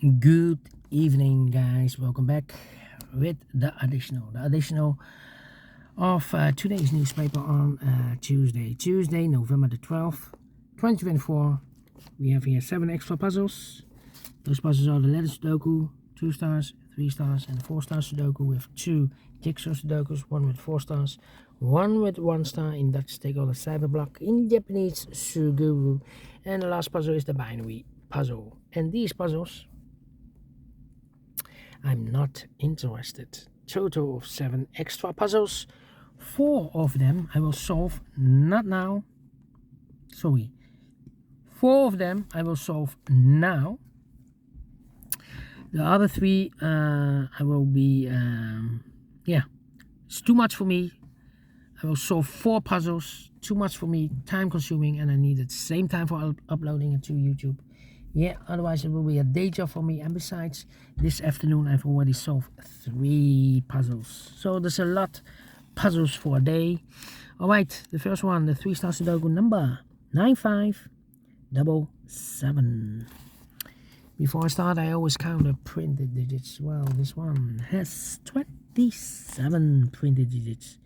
Good evening, guys. Welcome back with the additional of today's newspaper on Tuesday, November the 12th, 2024. We have here 7 extra puzzles. Those puzzles are the letter Sudoku, 2 stars, 3 stars, and 4 stars Sudoku with 2 jigsaw Sudokus, 1 with 4 stars, 1 with 1 star. In Dutch, they call it cyber block. In Japanese, Suguru. And the last puzzle is the binary puzzle. And these puzzles, I'm not interested. Total of 7 extra puzzles. 4 of them I will solve not now. Sorry. 4 of them I will solve now. The other 3 I will be, it's too much for me. I will solve 4 puzzles. Too much for me, time consuming, and I need the same time for uploading it to YouTube. Yeah, otherwise it will be a day job for me. And besides, this afternoon I've already solved 3 puzzles. So there's a lot puzzles for a day. Alright, the first one, the 3 Stars Sudoku number 9577. Before I start, I always count the printed digits. Well, this one has 27 printed digits.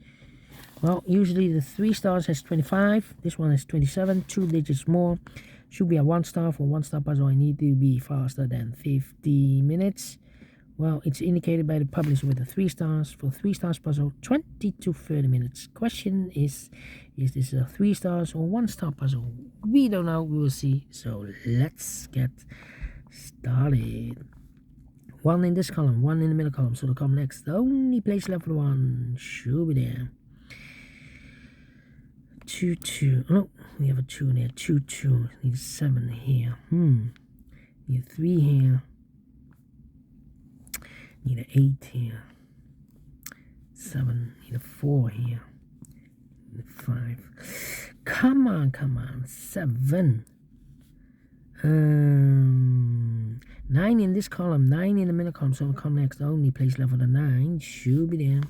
Well, usually the 3 stars has 25. This one has 27, 2 digits more. Should be a 1 star. For 1 star puzzle, I need to be faster than 50 minutes. Well, it's indicated by the publisher with the 3 stars. For 3 stars puzzle, 20 to 30 minutes. Question is this a 3 stars or 1 star puzzle? We don't know. We will see. So let's get started. 1 in this column, 1 in the middle column. So the column next. The only place left for 1 should be there. 2, 2. Oh, we have a 2 in there. 2, 2. Need a 7 here. Need a 3 here. Need an 8 here. 7. Need a 4 here. Need a 5. Come on. 7. 9 in this column. 9 in the middle column. So the column next. The only place left for the 9 should be there.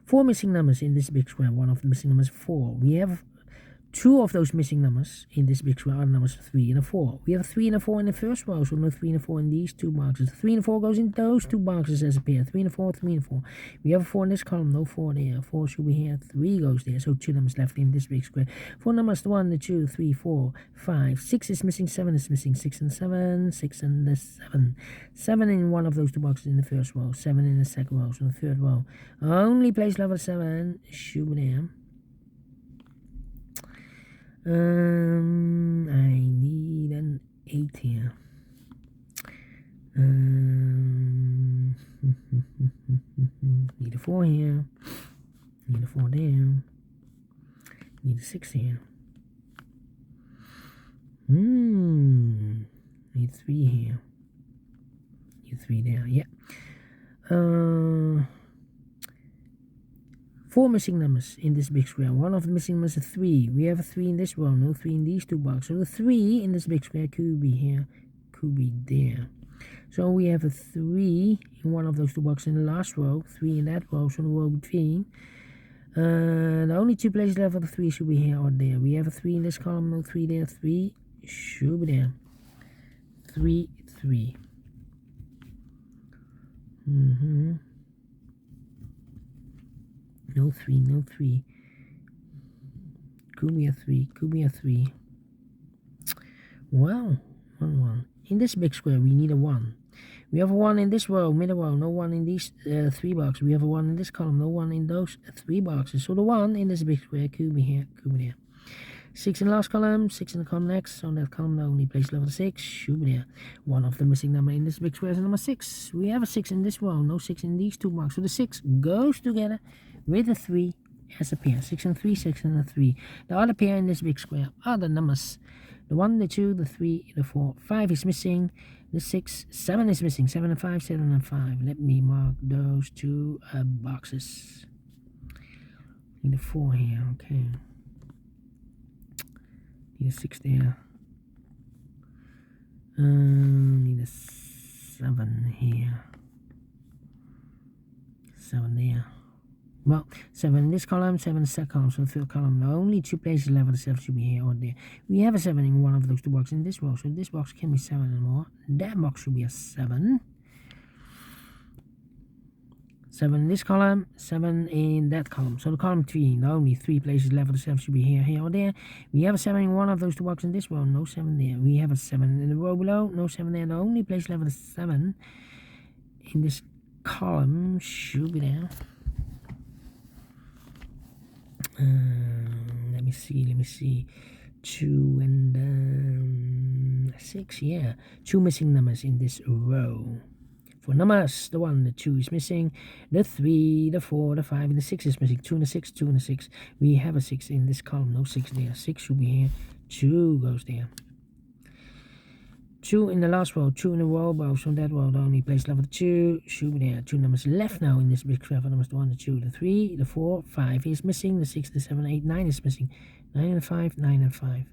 4 missing numbers in this big square. One of the missing numbers is 4. We have 2 of those missing numbers in this big square are numbers 3 and a 4. We have a 3 and a 4 in the first row, so no 3 and a 4 in these 2 boxes. 3 and a 4 goes in those 2 boxes as a pair. 3 and a 4, 3 and a 4. We have a 4 in this column, no 4 there. 4 should be here, 3 goes there. So 2 numbers left in this big square. 4 numbers, 1, 2, 3, 4, 5. 6 is missing, 7 is missing. 6 and 7, 6 and the 7. 7 in one of those 2 boxes in the first row. 7 in the second row, so the third row. Only place level 7 should be there. I need an 8 here. Need a 4 here. Need a 4 there. Need a 6 here. Need 3 here. Need 3 there. Yeah. 4 missing numbers in this big square. One of the missing numbers is 3. We have a 3 in this row, no 3 in these 2 boxes. So the 3 in this big square could be here, could be there. So we have a 3 in one of those 2 boxes in the last row, 3 in that row, so the row between. The only 2 places left for the 3 should be here or there. We have a 3 in this column, no 3 there. 3 should be there. 3, 3. No 3, no 3. Could be a 3, could be a 3. Well, 1, 1. In this big square, we need a 1. We have a 1 in this row, middle row, no 1 in these 3 boxes. We have a 1 in this column, no 1 in those 3 boxes. So the 1 in this big square could be here, could be there. 6 in the last column, 6 in the column next. So that column, the only place level 6 should be there. One of the missing number in this big square is number 6. We have a 6 in this row, no 6 in these 2 boxes. So the 6 goes together with a 3 as a pair. 6 and 3, 6 and a 3. The other pair in this big square are the numbers. The 1, the 2, the 3, the 4. 5 is missing. The 6, 7 is missing. 7 and 5, 7 and 5. Let me mark those 2 boxes. Need a 4 here, okay. Need a 6 there. Need a 7 here. 7 there. Well, 7 in this column, 7 in the second column, so the third column. The only 2 places left of the 7 should be here or there. We have a 7 in one of those 2 boxes in this row, so this box can be 7 and more. That box should be a 7. 7 in this column, 7 in that column. So the column 3, the only 3 places left of the 7 should be here, here or there. We have a 7 in one of those 2 boxes in this row, no 7 there. We have a 7 in the row below, no 7 there. The only place left of the 7 in this column should be there. Let me see. 2 and 6, yeah. 2 missing numbers in this row. For numbers, the 1, the 2 is missing, the 3, the 4, the 5, and the 6 is missing. 2 and a 6, 2 and a 6. We have a 6 in this column, no 6 there. 6 should be here, 2 goes there. 2 in the last row, 2 in the row above, so that row, the only place left of the 2 should be there. 2 numbers left now in this big square for numbers, the 1, the 2, the 3, the 4, 5 is missing, the 6, the 7, 8, 9 is missing. 9 and 5, 9 and 5.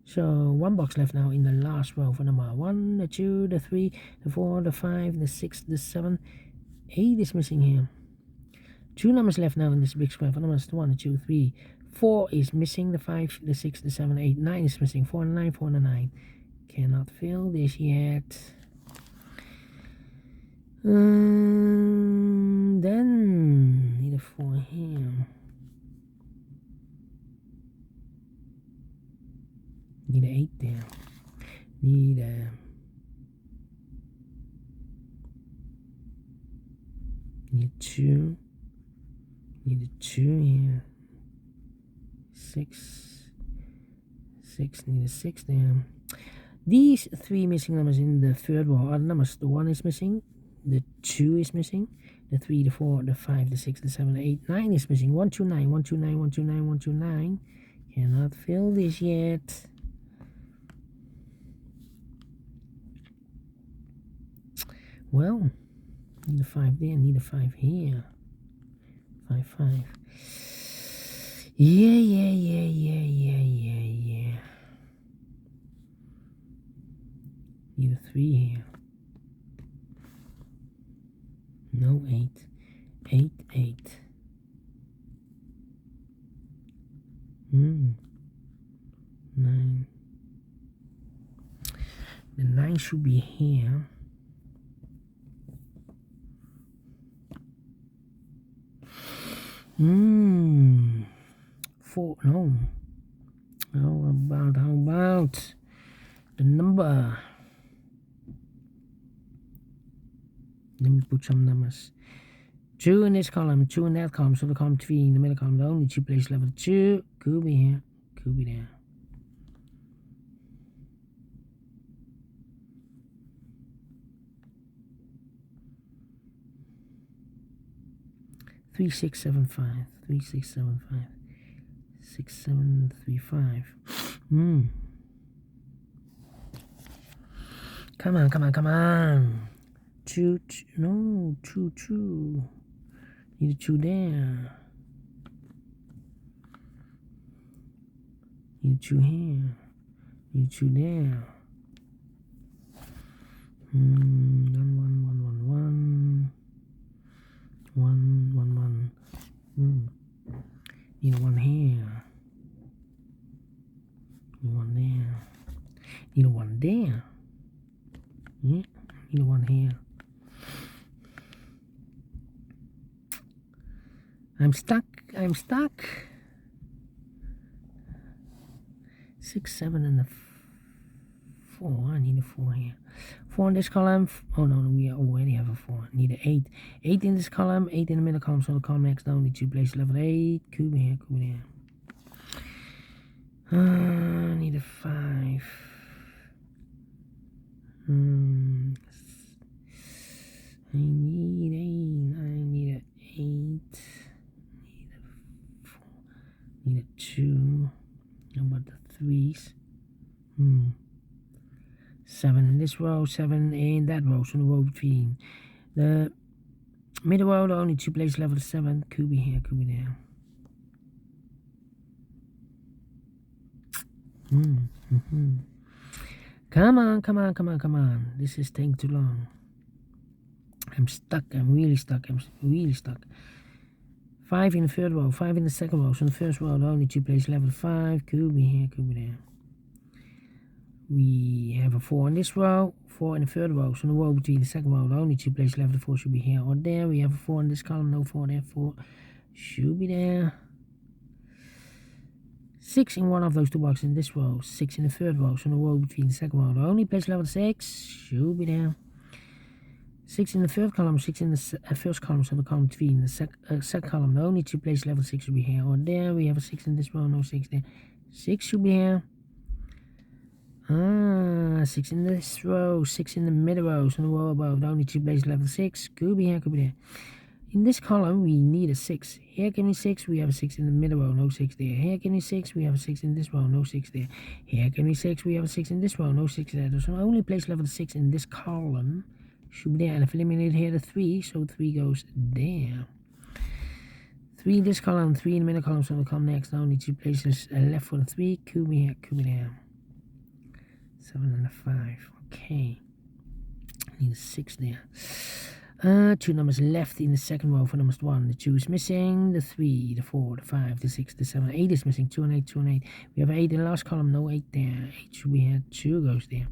So 1 box left now in the last row for number 1, the 2, the 3, the 4, the 5, the 6, the 7, 8 is missing here. 2 numbers left now in this big square for numbers 1, the 2, 3, 4 is missing, the 5, the 6, the 7, 8, 9 is missing. 4 and 9, 4 and 9. Cannot fill this yet. Then need a 4 here. Need an 8 there. Need a need a 2. Need a 2 here. 6. Need a 6 there. These 3 missing numbers in the third row are the numbers. The 1 is missing, the 2 is missing, the 3, the 4, the 5, the 6, the 7, the 8, 9 is missing. 1, 2, 9, 1, 2, 9, 1, 2, 9, 1, 2, 9. Cannot fill this yet. Well, need a 5 there, need a 5 here. 5, 5. Yeah. Need a 3 here. No 8. 8. 9. The 9 should be here. Hmm. 4. No. How about the number? Let me put some numbers. 2 in this column, 2 in that column, so the column 3 in the middle column, the only 2 places left. 2 could be here, could be there. 3, 6, 7, 5. 3, 6, 7, 5. 6, 7, 3, 5. Come on. 2, 2. No, 2, 2. Need a 2 there. Need a 2 here. Need a 2 there. 1, 1. Need a 1 here. Need 1 there. Need a 1 there. Yeah, need a 1 here. I'm stuck. 6, 7, and a 4. I need a 4 here. 4 in this column. Oh no, we already have a 4. Need an 8. 8 in this column, 8 in the middle column. So the column next down, need 2 places left. 8. Could be here, could be there. Need a 5. I need 8. I need a 8. Need a 4. Need a 2. How about the 3s? 7 in this row, 7 in that row, so the row between. The middle row, the only 2 places left of 7. Could be here, could be there. Come on. This is taking too long. I'm stuck. I'm really stuck. 5 in the third row, 5 in the second row. So in the first row, the only two places left with 5. Could be here, could be there. We have a 4 in this row, 4 in the third row. So in the row between the second row, the only two places left with 4 should be here or there. We have a 4 in this column, no 4 there, 4 should be there. 6 in one of those two boxes in this row, 6 in the third row. So in the row between the second row, the only place left with 6 should be there. 6 in the third column, 6 in the first column, so the column between the second column, the only two places left with 6 should be here or there. We have a 6 in this row, no 6 there. 6 should be here. 6 in this row, 6 in the middle row, so in the row above, the only two places left with 6 could be here, could be there. In this column, we need a 6. Here can be 6, we have a 6 in the middle row, no 6 there. Here can be 6, we have a 6 in this row, no 6 there. Here can be 6, we have a 6 in this row, no 6 there. So the only place left with 6 in this column should be there. And if eliminated here, the 3, so 3 goes there. 3 in this column, 3 in the middle column, so will come next. The only two places left for the 3, could be here, could be there. 7 and a 5, okay. Need a 6 there. 2 numbers left in the second row for numbers 1. The 2 is missing, the 3, the 4, the 5, the 6, the 7, 8 is missing, 2 and 8, 2 and 8. We have 8 in the last column, no 8 there. 8 should be here, 2 goes there.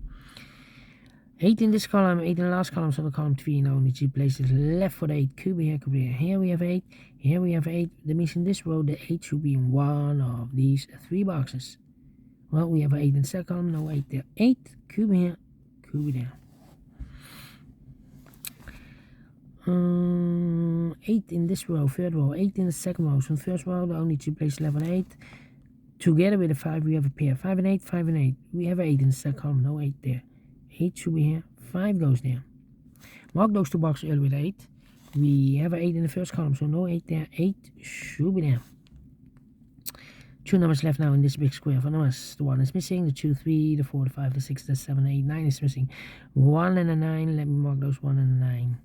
8 in this column, 8 in the last column, so the column 3, no only 2 places left for the 8. Could be here, could be here. Here we have 8, here we have 8. That means in this row, the 8 should be in one of these 3 boxes. Well, we have 8 in the second column, no 8 there. 8 could be here, could be there. 8 in this row, third row, 8 in the second row. So in the first row, the only 2 places left on 8. Together with a 5, we have a pair. 5 and 8, 5 and 8. We have 8 in the second column, no 8 there. 8 should be here, 5 goes there. Mark those two boxes early with 8. We have an 8 in the first column, so no 8 there. 8 should be there. 2 numbers left now in this big square. For numbers, the 1 is missing, the 2, 3, the 4, the 5, the 6, the 7, 8, 9 is missing. 1 and a 9, let me mark those 1 and a 9.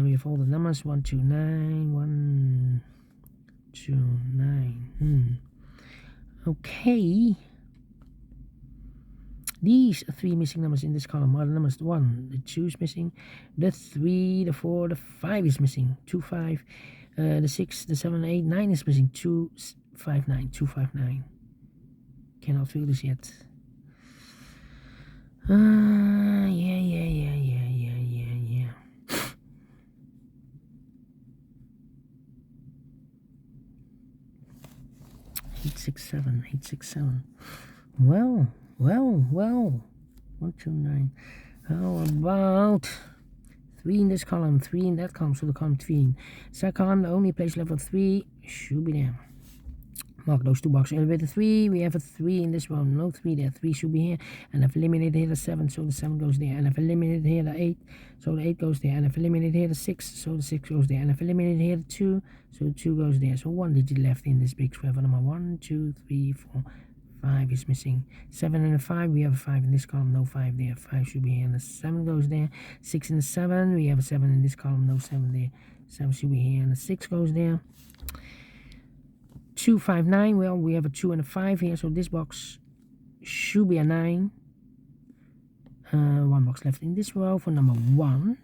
We have all the numbers 1, 2, 9, 1, 2, 9. Okay. These 3 missing numbers in this column are the numbers 1, the 2 is missing, the 3, the 4, the 5 is missing, 2, 5, the 6, the 7, 8, 9 is missing, 2, 5, 9, 2, 5, 9. Cannot feel this yet. Yeah. 867, 867. Well. 1, 2, 9. How about 3 in this column, 3 in that column, so the column 3. Second column, the only place left for 3 should be there. Mark those two boxes elevator 3. We have a 3 in this one, no 3 there. 3 should be here. And I've eliminated here the 7, so the 7 goes there. And I've eliminated here the 8, so the 8 goes there. And I've eliminated here the 6, so the 6 goes there. And I've eliminated here the 2, so the 2 goes there. So 1 digit left in this big square for number 1, 2, 3, 4, 5 is missing. 7 and a 5, we have a 5 in this column, no 5 there. 5 should be here, and the 7 goes there. 6 and a 7, we have a 7 in this column, no 7 there. 7 should be here, and the 6 goes there. 2, 5, 9, well, we have a 2 and a 5 here, so this box should be a 9. 1 box left in this row for number 1.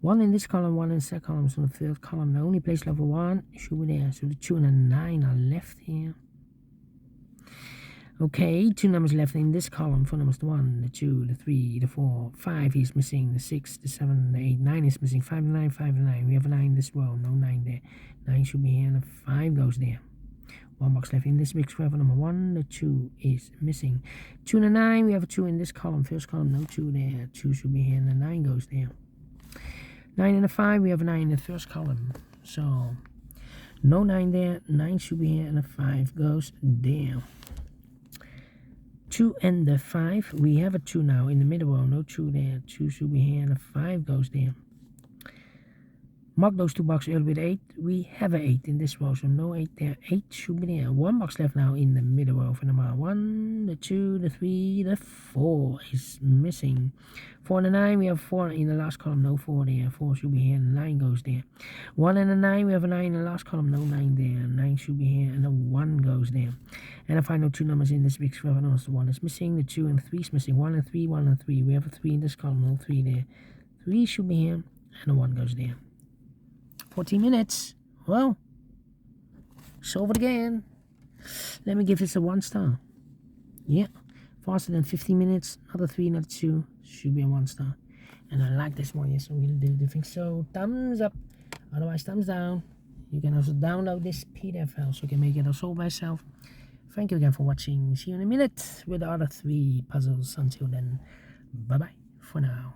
1 in this column, 1 in the second column, so the third column, the only place left for 1 should be there. So the 2 and a 9 are left here. Okay, 2 numbers left in this column for numbers 1, the 2, the 3, the 4, 5 is missing, the 6, the 7, the 8, 9 is missing, 5 and 9, 5 and 9. We have a 9 in this row, no 9 there. 9 should be here, and the 5 goes there. 1 box left in this big square for number 1, the 2 is missing. 2 and a 9, we have a 2 in this column, first column, no 2 there. 2 should be here, and the 9 goes there. 9 and a 5, we have a 9 in the first column, so no 9 there. 9 should be here, and the 5 goes there. 2 and the 5, we have a 2 now in the middle row, no 2 there. 2 should be here, and the 5 goes there. Mark those 2 boxes early with 8. We have an 8 in this row, so no 8 there. 8 should be there. 1 box left now in the middle row for number 1, the 2, the 3, the 4 is missing. 4 and a 9, we have 4 in the last column, no 4 there. 4 should be here, and 9 goes there. 1 and a 9, we have a 9 in the last column, no 9 there. 9 should be here, and the 1 goes there. And the final 2 numbers in this big square, the 1 is missing, the 2 and the 3 is missing. 1 and 3, 1 and 3. We have a 3 in this column, no 3 there. 3 should be here, and the 1 goes there. 14 minutes. Well, solve it again. Let me give this a 1 star. Yeah, faster than 15 minutes. Another 3, another 2. Should be a 1 star. And I like this one, yes, I'm going to do the thing. So, thumbs up. Otherwise, thumbs down. You can also download this PDF file so you can make it also by yourself. Thank you again for watching. See you in a minute with the other 3 puzzles. Until then, bye-bye for now.